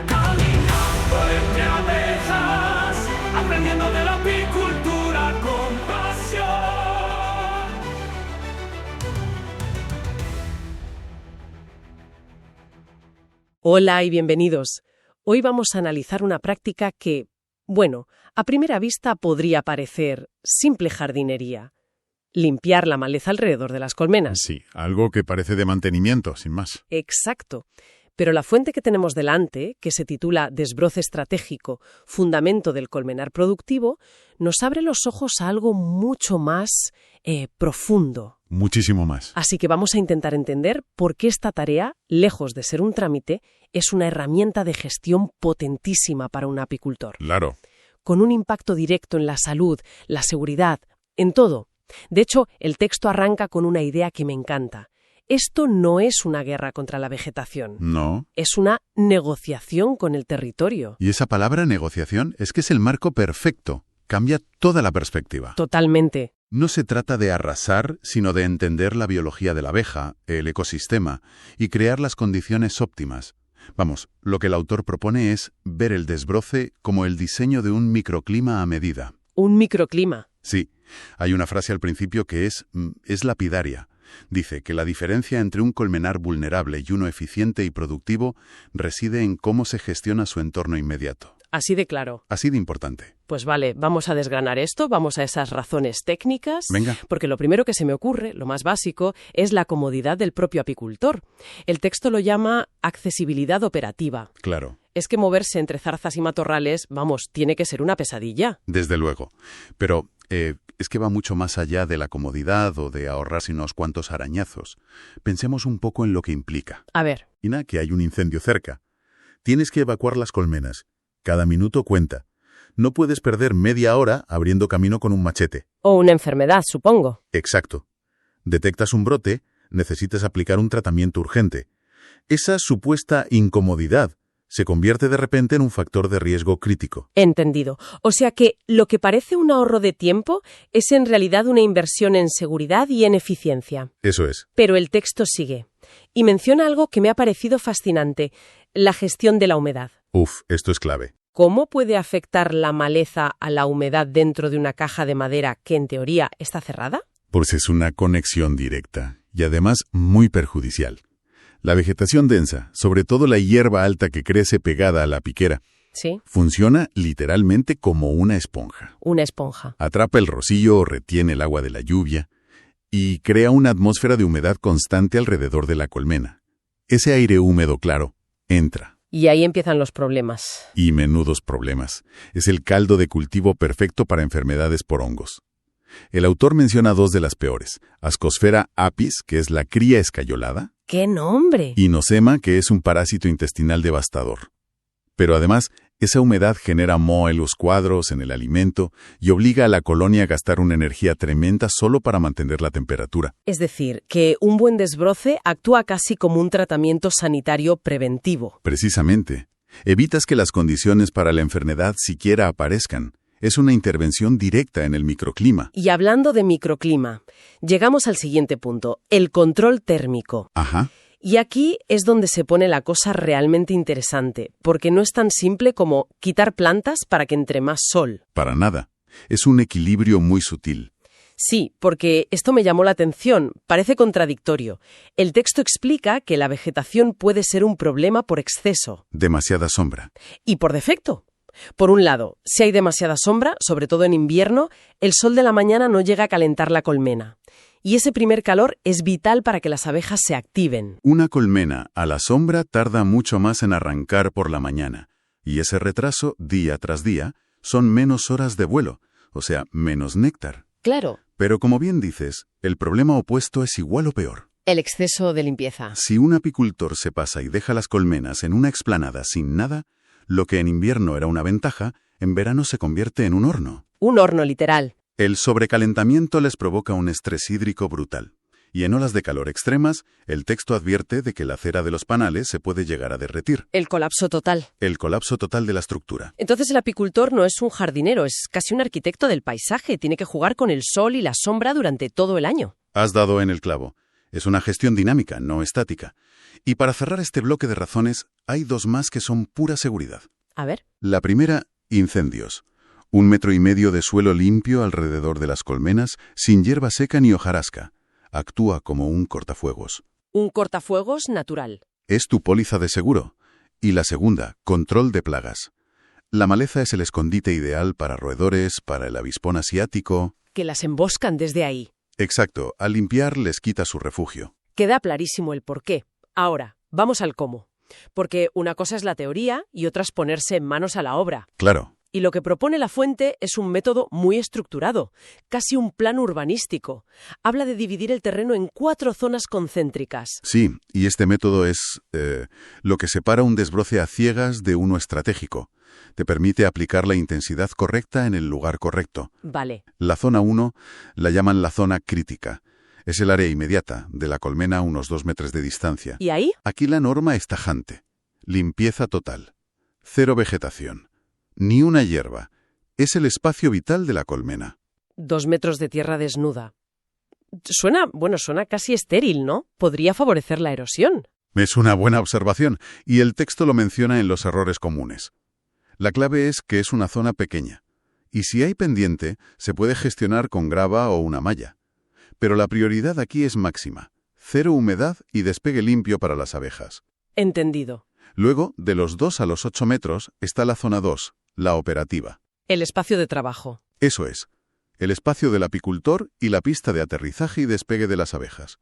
Caminando entre abejas, aprendiendo de la apicultura con pasión. Hola y bienvenidos. Hoy vamos a analizar una práctica que, bueno, a primera vista podría parecer simple jardinería. Limpiar la maleza alrededor de las colmenas. Sí, algo que parece de mantenimiento, sin más. Exacto. Pero la fuente que tenemos delante, que se titula Desbroce estratégico, fundamento del colmenar productivo, nos abre los ojos a algo mucho más profundo. Muchísimo más. Así que vamos a intentar entender por qué esta tarea, lejos de ser un trámite, es una herramienta de gestión potentísima para un apicultor. Claro. Con un impacto directo en la salud, la seguridad, en todo. De hecho, el texto arranca con una idea que me encanta. Esto no es una guerra contra la vegetación. No. Es una negociación con el territorio. Y esa palabra negociación es que es el marco perfecto. Cambia toda la perspectiva. Totalmente. No se trata de arrasar, sino de entender la biología de la abeja, el ecosistema, y crear las condiciones óptimas. Vamos, lo que el autor propone es ver el desbroce como el diseño de un microclima a medida. Un microclima. Sí, hay una frase al principio que es lapidaria. Dice que la diferencia entre un colmenar vulnerable y uno eficiente y productivo reside en cómo se gestiona su entorno inmediato. Así de claro. Así de importante. Pues vale, vamos a desgranar esto, vamos a esas razones técnicas. Venga. Porque lo primero que se me ocurre, lo más básico, es la comodidad del propio apicultor. El texto lo llama accesibilidad operativa. Claro. Es que moverse entre zarzas y matorrales, vamos, tiene que ser una pesadilla. Desde luego. Pero es que va mucho más allá de la comodidad o de ahorrarse unos cuantos arañazos. Pensemos un poco en lo que implica. A ver. Imagina que hay un incendio cerca. Tienes que evacuar las colmenas. Cada minuto cuenta. No puedes perder media hora abriendo camino con un machete. O una enfermedad, supongo. Exacto. Detectas un brote, necesitas aplicar un tratamiento urgente. Esa supuesta incomodidad se convierte de repente en un factor de riesgo crítico. Entendido. O sea que lo que parece un ahorro de tiempo es en realidad una inversión en seguridad y en eficiencia. Eso es. Pero el texto sigue. Y menciona algo que me ha parecido fascinante, la gestión de la humedad. Esto es clave. ¿Cómo puede afectar la maleza a la humedad dentro de una caja de madera que en teoría está cerrada? Pues es una conexión directa y además muy perjudicial. La vegetación densa, sobre todo la hierba alta que crece pegada a la piquera, Sí. funciona literalmente como una esponja. Una esponja. Atrapa el rocío o retiene el agua de la lluvia y crea una atmósfera de humedad constante alrededor de la colmena. Ese aire húmedo, claro, entra. Y ahí empiezan los problemas. Y menudos problemas. Es el caldo de cultivo perfecto para enfermedades por hongos. El autor menciona dos de las peores: Ascosphaera apis, que es la cría escayolada, ¡Qué nombre! y Nosema, que es un parásito intestinal devastador. Pero además, esa humedad genera moho en los cuadros, en el alimento, y obliga a la colonia a gastar una energía tremenda solo para mantener la temperatura. Es decir, que un buen desbroce actúa casi como un tratamiento sanitario preventivo. Precisamente. Evitas que las condiciones para la enfermedad siquiera aparezcan. Es una intervención directa en el microclima. Y hablando de microclima, llegamos al siguiente punto, el control térmico. Ajá. Y aquí es donde se pone la cosa realmente interesante, porque no es tan simple como quitar plantas para que entre más sol. Para nada. Es un equilibrio muy sutil. Sí, porque esto me llamó la atención, parece contradictorio. El texto explica que la vegetación puede ser un problema por exceso. Demasiada sombra. Y por defecto. Por un lado, si hay demasiada sombra, sobre todo en invierno, el sol de la mañana no llega a calentar la colmena. Y ese primer calor es vital para que las abejas se activen. Una colmena a la sombra tarda mucho más en arrancar por la mañana. Y ese retraso, día tras día, son menos horas de vuelo, o sea, menos néctar. Claro. Pero como bien dices, el problema opuesto es igual o peor. El exceso de limpieza. Si un apicultor se pasa y deja las colmenas en una explanada sin nada, lo que en invierno era una ventaja, en verano se convierte en un horno. Un horno literal. El sobrecalentamiento les provoca un estrés hídrico brutal. Y en olas de calor extremas, el texto advierte de que la cera de los panales se puede llegar a derretir. El colapso total. El colapso total de la estructura. Entonces el apicultor no es un jardinero, es casi un arquitecto del paisaje. Tiene que jugar con el sol y la sombra durante todo el año. Has dado en el clavo. Es una gestión dinámica, no estática. Y para cerrar este bloque de razones, hay dos más que son pura seguridad. A ver. La primera, incendios. 1,5 metros de suelo limpio alrededor de las colmenas, sin hierba seca ni hojarasca. Actúa como un cortafuegos. Un cortafuegos natural. Es tu póliza de seguro. Y la segunda, control de plagas. La maleza es el escondite ideal para roedores, para el avispón asiático. Que las emboscan desde ahí. Exacto, al limpiar les quita su refugio. Queda clarísimo el porqué. Ahora, vamos al cómo. Porque una cosa es la teoría y otra es ponerse manos a la obra. Claro. Y lo que propone la fuente es un método muy estructurado, casi un plan urbanístico. Habla de dividir el terreno en 4 zonas concéntricas. Sí, y este método es lo que separa un desbroce a ciegas de uno estratégico. Te permite aplicar la intensidad correcta en el lugar correcto. Vale. La zona 1 la llaman la zona crítica. Es el área inmediata, de la colmena a unos 2 metros de distancia. ¿Y ahí? Aquí la norma es tajante. Limpieza total. 0 vegetación. Ni una hierba. Es el espacio vital de la colmena. 2 metros de tierra desnuda. Suena casi estéril, ¿no? Podría favorecer la erosión. Es una buena observación, y el texto lo menciona en los errores comunes. La clave es que es una zona pequeña, y si hay pendiente, se puede gestionar con grava o una malla. Pero la prioridad aquí es máxima. 0 humedad y despegue limpio para las abejas. Entendido. Luego, de los 2 a los 8 metros, está la zona 2, la operativa. El espacio de trabajo. Eso es, el espacio del apicultor y la pista de aterrizaje y despegue de las abejas.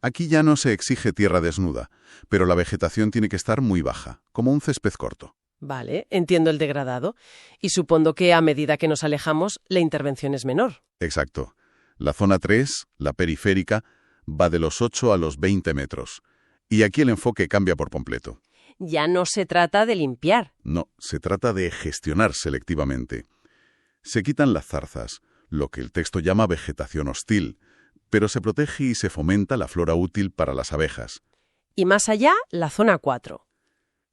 Aquí ya no se exige tierra desnuda, pero la vegetación tiene que estar muy baja, como un césped corto. Vale, entiendo el degradado. Y supongo que a medida que nos alejamos, la intervención es menor. Exacto. La zona 3, la periférica, va de los 8 a los 20 metros. Y aquí el enfoque cambia por completo. Ya no se trata de limpiar. No, se trata de gestionar selectivamente. Se quitan las zarzas, lo que el texto llama vegetación hostil, pero se protege y se fomenta la flora útil para las abejas. Y más allá, la zona 4.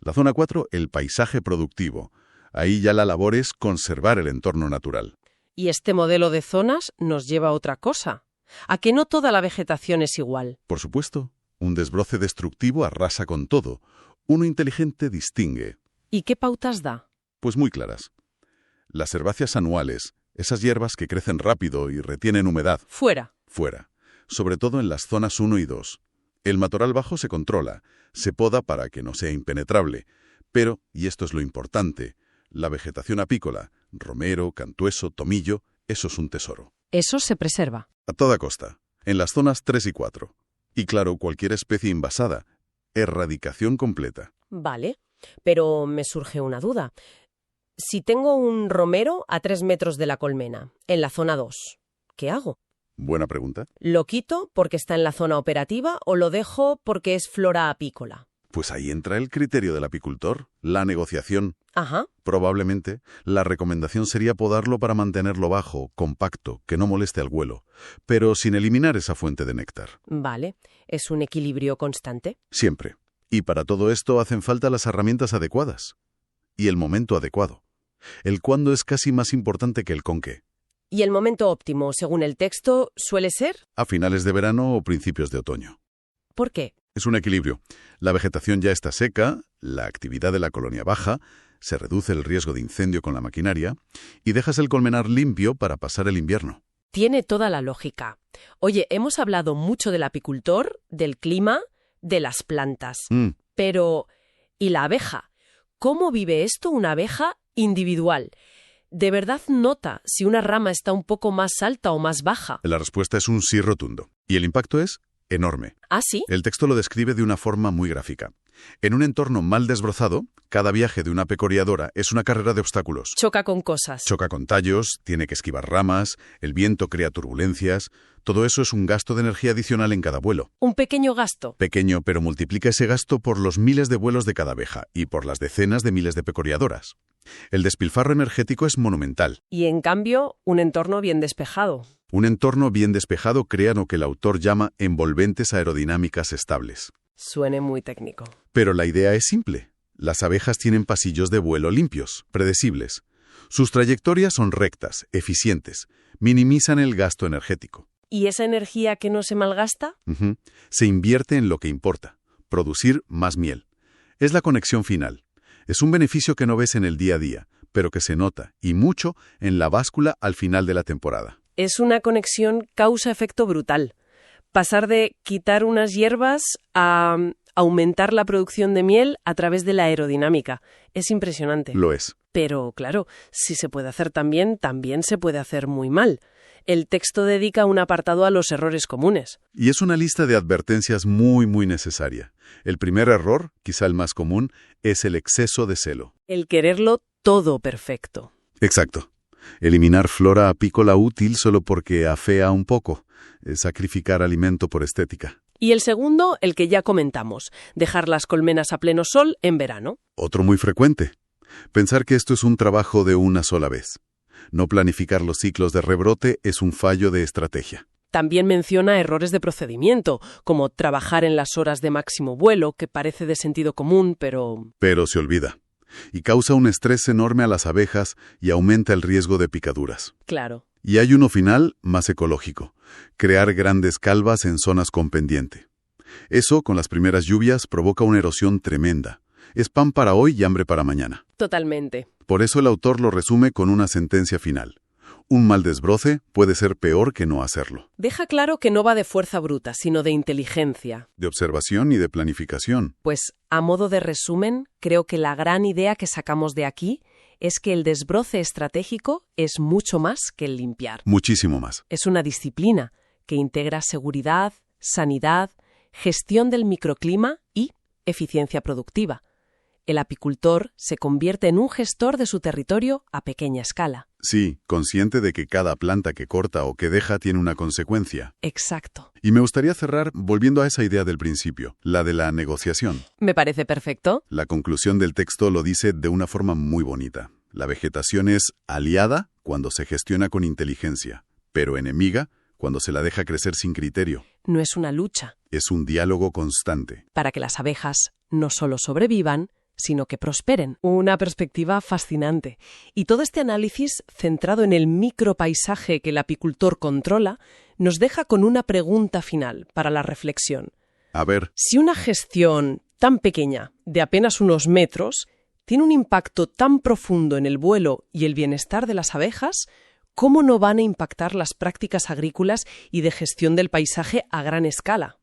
La zona 4, el paisaje productivo. Ahí ya la labor es conservar el entorno natural. Y este modelo de zonas nos lleva a otra cosa. A que no toda la vegetación es igual. Por supuesto, un desbroce destructivo arrasa con todo. Uno inteligente distingue. ¿Y qué pautas da? Pues muy claras. Las herbáceas anuales, esas hierbas que crecen rápido y retienen humedad. Fuera. Fuera. Sobre todo en las zonas 1 y 2. El matorral bajo se controla, se poda para que no sea impenetrable. Pero, y esto es lo importante, la vegetación apícola, romero, cantueso, tomillo, eso es un tesoro. Eso se preserva. A toda costa, en las zonas 3 y 4. Y claro, cualquier especie invasada. Erradicación completa. Vale, pero me surge una duda. Si tengo un romero a 3 metros de la colmena, en la zona 2, ¿qué hago? Buena pregunta. ¿Lo quito porque está en la zona operativa o lo dejo porque es flora apícola? Pues ahí entra el criterio del apicultor, la negociación. Ajá. Probablemente, la recomendación sería podarlo para mantenerlo bajo, compacto, que no moleste al vuelo, pero sin eliminar esa fuente de néctar. Vale, es un equilibrio constante. Siempre. Y para todo esto hacen falta las herramientas adecuadas. Y el momento adecuado. El cuándo es casi más importante que el con qué. ¿Y el momento óptimo, según el texto, suele ser? A finales de verano o principios de otoño. ¿Por qué? Es un equilibrio. La vegetación ya está seca, la actividad de la colonia baja, se reduce el riesgo de incendio con la maquinaria y dejas el colmenar limpio para pasar el invierno. Tiene toda la lógica. Oye, hemos hablado mucho del apicultor, del clima, de las plantas. Pero, ¿y la abeja? ¿Cómo vive esto una abeja individual? ¿De verdad nota si una rama está un poco más alta o más baja? La respuesta es un sí rotundo. Y el impacto es enorme. ¿Ah, sí? El texto lo describe de una forma muy gráfica. En un entorno mal desbrozado, cada viaje de una pecoreadora es una carrera de obstáculos. Choca con cosas. Choca con tallos, tiene que esquivar ramas, el viento crea turbulencias. Todo eso es un gasto de energía adicional en cada vuelo. Un pequeño gasto. Pequeño, pero multiplica ese gasto por los miles de vuelos de cada abeja y por las decenas de miles de pecoreadoras. El despilfarro energético es monumental. Y en cambio, un entorno bien despejado. Un entorno bien despejado crea lo que el autor llama envolventes aerodinámicas estables. Suene muy técnico. Pero la idea es simple. Las abejas tienen pasillos de vuelo limpios, predecibles. Sus trayectorias son rectas, eficientes, minimizan el gasto energético. ¿Y esa energía que no se malgasta? Se invierte en lo que importa, producir más miel. Es la conexión final. Es un beneficio que no ves en el día a día, pero que se nota, y mucho, en la báscula al final de la temporada. Es una conexión causa-efecto brutal. Pasar de quitar unas hierbas a aumentar la producción de miel a través de la aerodinámica. Es impresionante. Lo es. Pero, claro, si se puede hacer también se puede hacer muy mal. El texto dedica un apartado a los errores comunes. Y es una lista de advertencias muy, muy necesaria. El primer error, quizá el más común, es el exceso de celo. El quererlo todo perfecto. Exacto. Eliminar flora apícola útil solo porque afea un poco. Sacrificar alimento por estética. Y el segundo, el que ya comentamos, dejar las colmenas a pleno sol en verano. Otro muy frecuente. Pensar que esto es un trabajo de una sola vez. No planificar los ciclos de rebrote es un fallo de estrategia. También menciona errores de procedimiento, como trabajar en las horas de máximo vuelo, que parece de sentido común, pero se olvida. Y causa un estrés enorme a las abejas y aumenta el riesgo de picaduras. claro. Y hay uno final, más ecológico. Crear grandes calvas en zonas con pendiente. Eso, con las primeras lluvias, provoca una erosión tremenda. Es pan para hoy y hambre para mañana. Totalmente. Por eso el autor lo resume con una sentencia final. Un mal desbroce puede ser peor que no hacerlo. Deja claro que no va de fuerza bruta, sino de inteligencia. De observación y de planificación. Pues, a modo de resumen, creo que la gran idea que sacamos de aquí es que el desbroce estratégico es mucho más que el limpiar. Muchísimo más. Es una disciplina que integra seguridad, sanidad, gestión del microclima y eficiencia productiva. El apicultor se convierte en un gestor de su territorio a pequeña escala. Sí, consciente de que cada planta que corta o que deja tiene una consecuencia. Exacto. Y me gustaría cerrar volviendo a esa idea del principio, la de la negociación. Me parece perfecto. La conclusión del texto lo dice de una forma muy bonita. La vegetación es aliada cuando se gestiona con inteligencia, pero enemiga cuando se la deja crecer sin criterio. No es una lucha. Es un diálogo constante. Para que las abejas no solo sobrevivan, sino que prosperen. Una perspectiva fascinante. Y todo este análisis, centrado en el micropaisaje que el apicultor controla, nos deja con una pregunta final para la reflexión. A ver, Si una gestión tan pequeña, de apenas unos metros, tiene un impacto tan profundo en el vuelo y el bienestar de las abejas, ¿cómo no van a impactar las prácticas agrícolas y de gestión del paisaje a gran escala?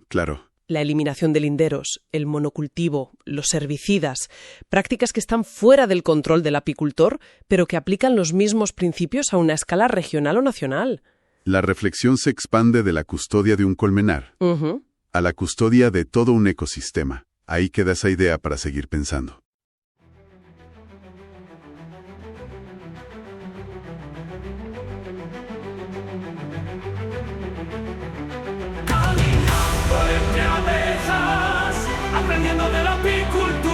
claro. La eliminación de linderos, el monocultivo, los herbicidas, prácticas que están fuera del control del apicultor, pero que aplican los mismos principios a una escala regional o nacional. La reflexión se expande de la custodia de un colmenar a la custodia de todo un ecosistema. Ahí queda esa idea para seguir pensando. Caminando entre abejas, aprendiendo de la apicultura.